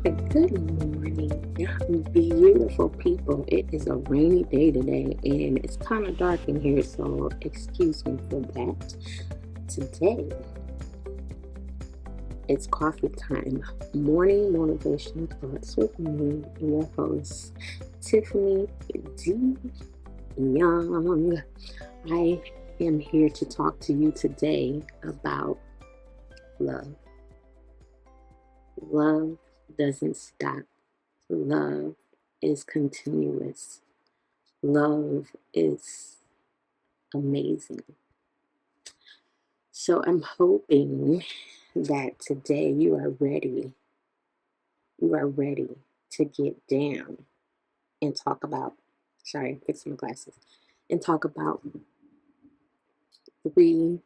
Good morning, beautiful people. It is a rainy day today and it's kind of dark in here, so excuse me for that. Today, it's coffee time. Morning motivational thoughts with me, your host, Tiffany D. Young. I am here to talk to you today about love. Love doesn't stop. Love is continuous. Love is amazing. So I'm hoping that today you are ready. You are ready to get down and talk about, sorry, fix my glasses, and talk about three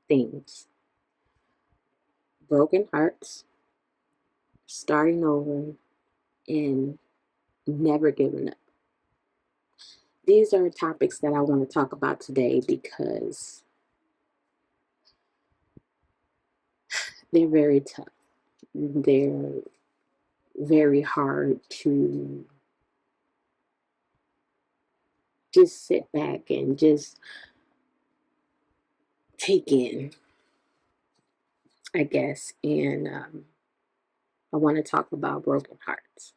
things: broken hearts, starting over, and never giving up. These are topics that I want to talk about today because they're very tough. They're very hard to just sit back and just take in, I guess. And I want to talk about broken hearts.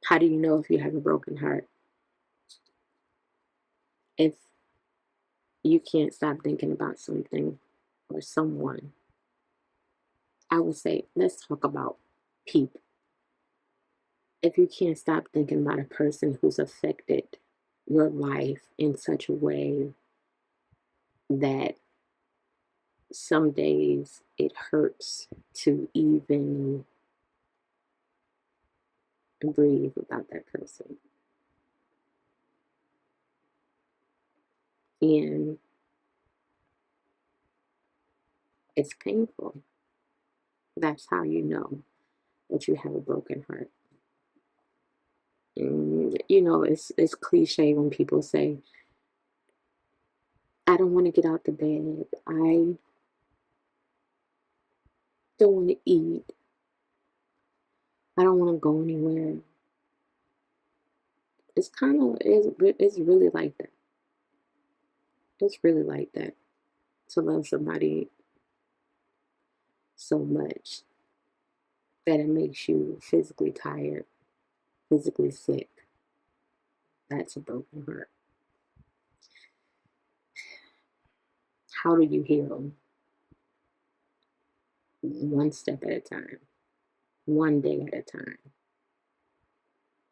How do you know if you have a broken heart? If you can't stop thinking about something or someone, I would say, let's talk about people. If you can't stop thinking about a person who's affected your life in such a way that some days it hurts to even breathe without that person. And it's painful. That's how you know that you have a broken heart. And, it's cliche when people say, I don't want to get out the bed. I don't want to eat. I don't want to go anywhere. It's really like that. It's really like that to love somebody so much that it makes you physically tired, physically sick. That's a broken heart. How do you heal? One step at a time, one day at a time,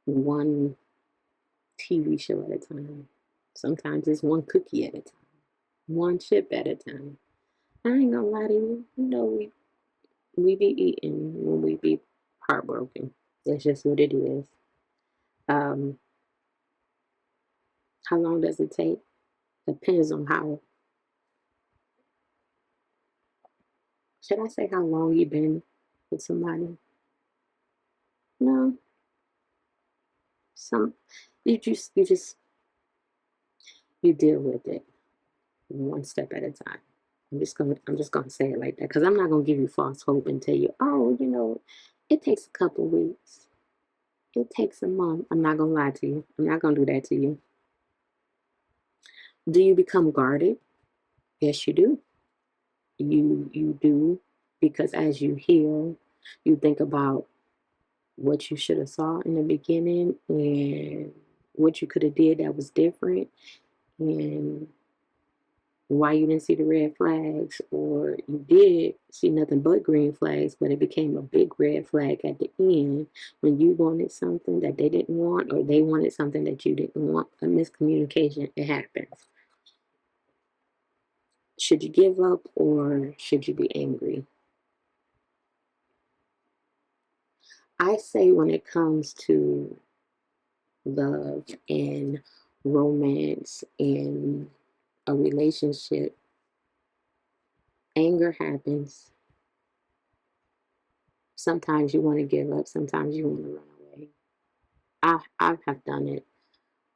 one TV show at a time. Sometimes it's one cookie at a time, one chip at a time. I ain't gonna lie to you. We be eating when we be heartbroken. That's just what it is. Um, how long does it take? Depends on how. Should I say how long you've been with somebody? No, some you deal with it one step at a time. I'm just gonna say it like that because I'm not gonna give you false hope and tell you, oh, it takes a couple weeks. It takes a month. I'm not gonna lie to you. I'm not gonna do that to you. Do you become guarded? Yes, you do. You do, because as you heal, you think about what you should have saw in the beginning and what you could have did that was different, and why you didn't see the red flags, or you did see nothing but green flags, but it became a big red flag at the end when you wanted something that they didn't want, or they wanted something that you didn't want. A miscommunication, it happens. Should you give up or should you be angry? I say when it comes to love and romance and a relationship, anger happens. Sometimes you want to give up, sometimes you want to run away. I have done it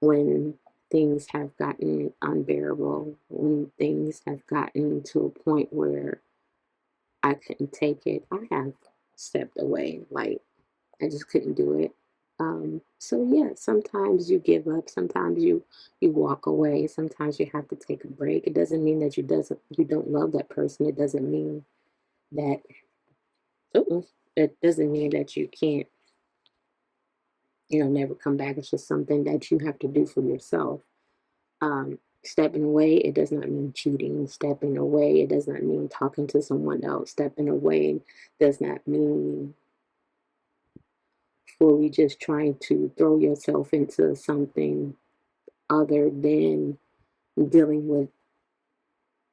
when things have gotten unbearable, when things have gotten to a point where I couldn't take it. I have stepped away. Like, I just couldn't do it. So yeah, sometimes you give up. Sometimes you walk away. Sometimes you have to take a break. It doesn't mean that you don't love that person. It doesn't mean that it doesn't mean that you can't, never come back. It's just something that you have to do for yourself. Stepping away, it does not mean cheating. Stepping away, it does not mean talking to someone else. Stepping away does not mean fully just trying to throw yourself into something other than dealing with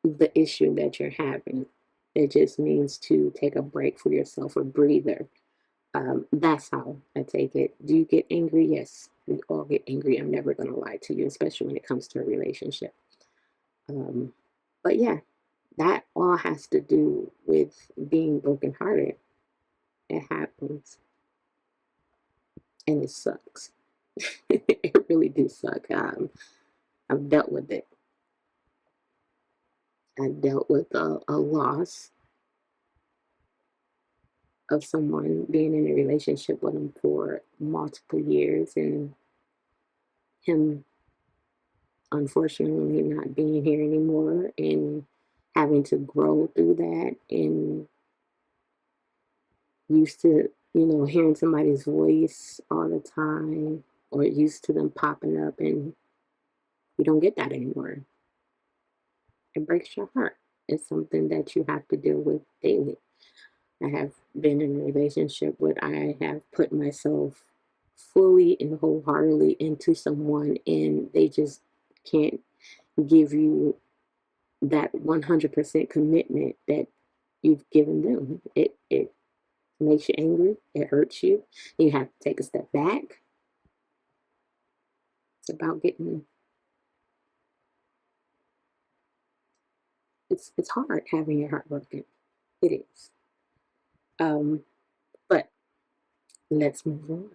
the issue that you're having. It just means to take a break for yourself, a breather. That's how I take it. Do you get angry? Yes, we all get angry. I'm never going to lie to you, especially when it comes to a relationship. Um, but yeah, that all has to do with being brokenhearted. It happens, and it sucks. It really do suck. I've dealt with it. I dealt with a loss of someone, being in a relationship with him for multiple years, and him unfortunately not being here anymore, and having to grow through that, and used to, hearing somebody's voice all the time, or used to them popping up, and you don't get that anymore. It breaks your heart. It's something that you have to deal with daily. I have been in a relationship where I have put myself fully and wholeheartedly into someone, and they just can't give you that 100% commitment that you've given them. It makes you angry. It hurts you. You have to take a step back. It's about getting. It's hard having your heart broken. It is. Um, but let's move on.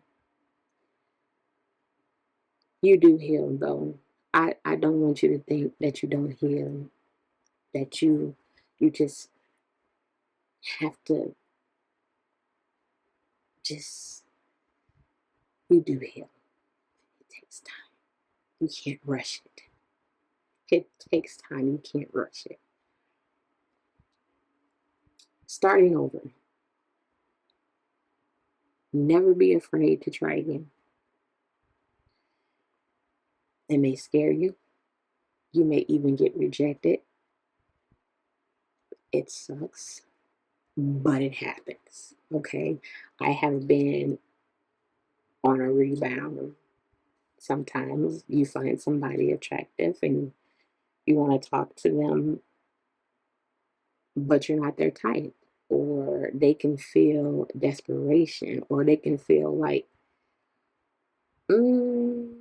You do heal, though. I don't want you to think that you don't heal. That you just have to just you do heal. It takes time. You can't rush it. It takes time. You can't rush it. Starting over. Never be afraid to try again. It may scare you. You may even get rejected. It sucks, but it happens. Okay. I have been on a rebound. Sometimes you find somebody attractive and you want to talk to them, but you're not their type. Or they can feel desperation, or they can feel like, mm,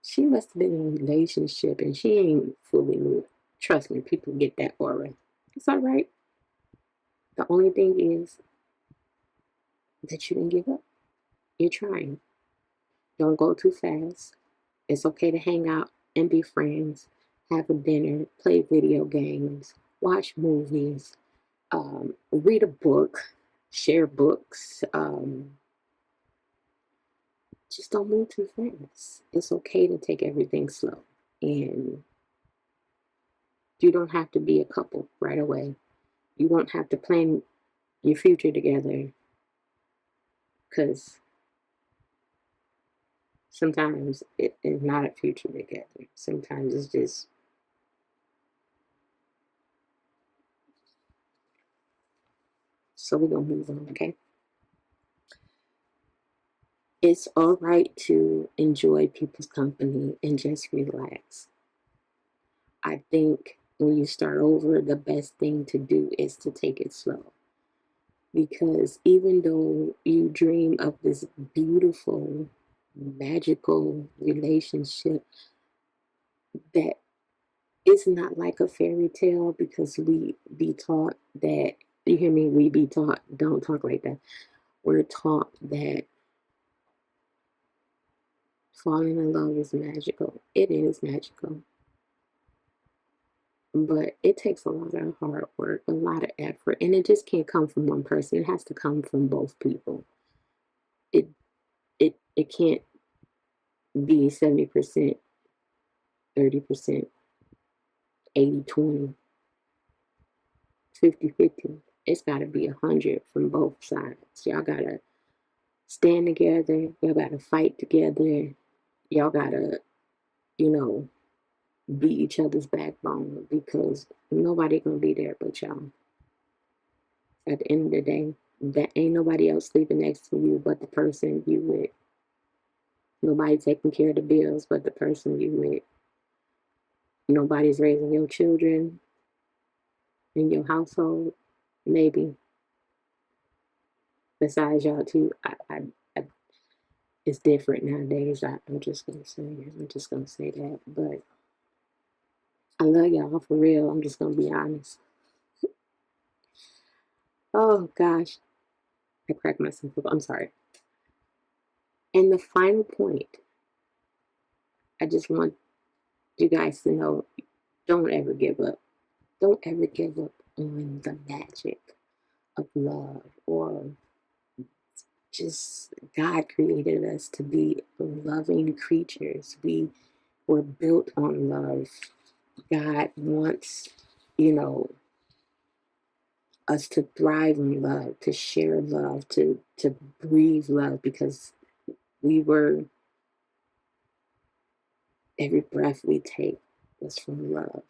she must have been in a relationship and she ain't fully moved. Trust me, people get that aura. It's all right. The only thing is that you didn't give up. You're trying. Don't go too fast. It's okay to hang out and be friends, have a dinner, play video games, watch movies, read a book, share books. Just don't move too fast. It's okay to take everything slow. And you don't have to be a couple right away. You won't have to plan your future together, because sometimes it is not a future together. Sometimes it's just, so we're going to move on, okay? It's all right to enjoy people's company and just relax. I think when you start over, the best thing to do is to take it slow. Because even though you dream of this beautiful, magical relationship that is not like a fairy tale, because we be taught that, you hear me, we be taught, don't talk like that. We're taught that falling in love is magical. It is magical. But it takes a lot of hard work, a lot of effort, and it just can't come from one person. It has to come from both people. It it can't be 70%, 30%, 80-20, 50-50. It's got to be 100 from both sides. Y'all got to stand together. Y'all got to fight together. Y'all got to, you know, be each other's backbone because nobody going to be there but y'all. At the end of the day, that ain't nobody else sleeping next to you but the person you with. Nobody taking care of the bills but the person you with. Nobody's raising your children in your household, maybe. Besides y'all too, I it's different nowadays. I'm just gonna say it. I'm just gonna say that. But I love y'all for real. I'm just gonna be honest. Oh gosh, I cracked myself up. I'm sorry. And the final point, I just want you guys to know: don't ever give up. Don't ever give up on the magic of love, or just God created us to be loving creatures. We were built on love. God wants, you know, us to thrive in love, to share love, to breathe love, because we were every breath we take is from love.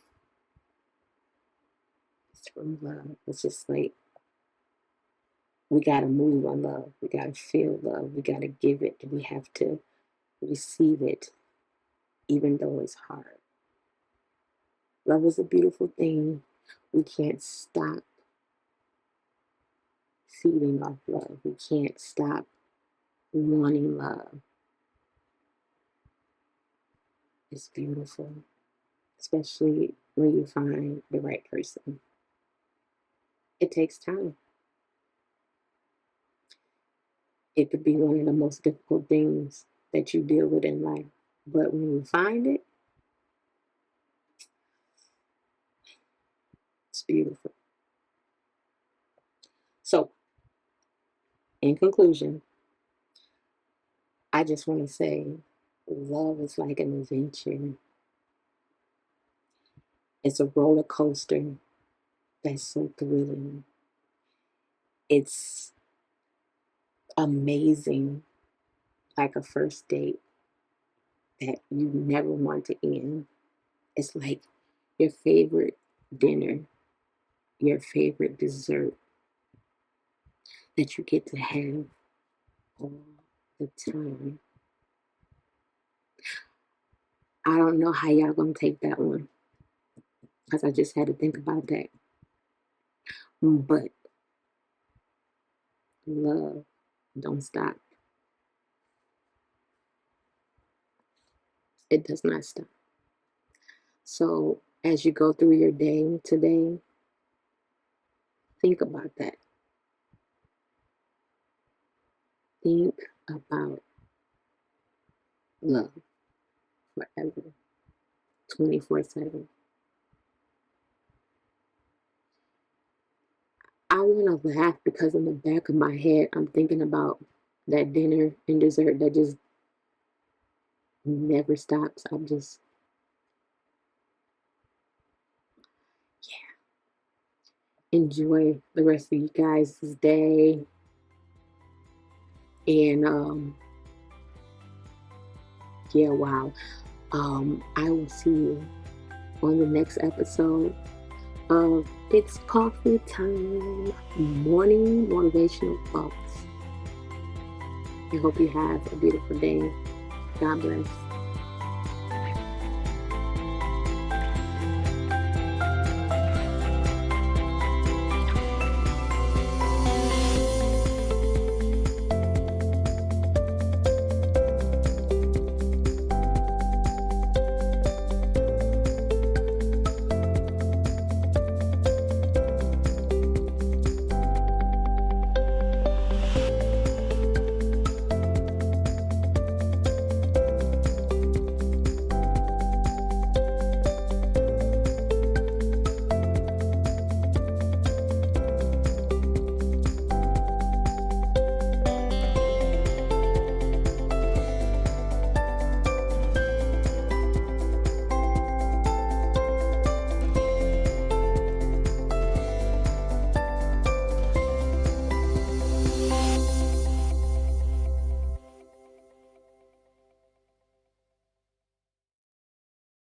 It's from love. It's just like we gotta move on love. We gotta feel love. We gotta give it. We have to receive it, even though it's hard. Love is a beautiful thing. We can't stop feeding off love. We can't stop wanting love. It's beautiful, especially when you find the right person. It takes time. It could be one of the most difficult things that you deal with in life. But when you find it, it's beautiful. So, in conclusion, I just want to say love is like an adventure. It's a roller coaster that's so thrilling. It's amazing, like a first date that you never want to end. It's like your favorite dinner, your favorite dessert that you get to have all the time. I don't know how y'all gonna take that one because I just had to think about that. But love don't stop. It does not stop. So as you go through your day today, think about that. Think about love forever, 24/7. I want to laugh because in the back of my head, I'm thinking about that dinner and dessert that just never stops. I'm just, yeah, enjoy the rest of you guys' day. And yeah, wow. I will see you on the next episode of It's Coffee Time Morning Motivational Thoughts. I hope you have a beautiful day. God bless.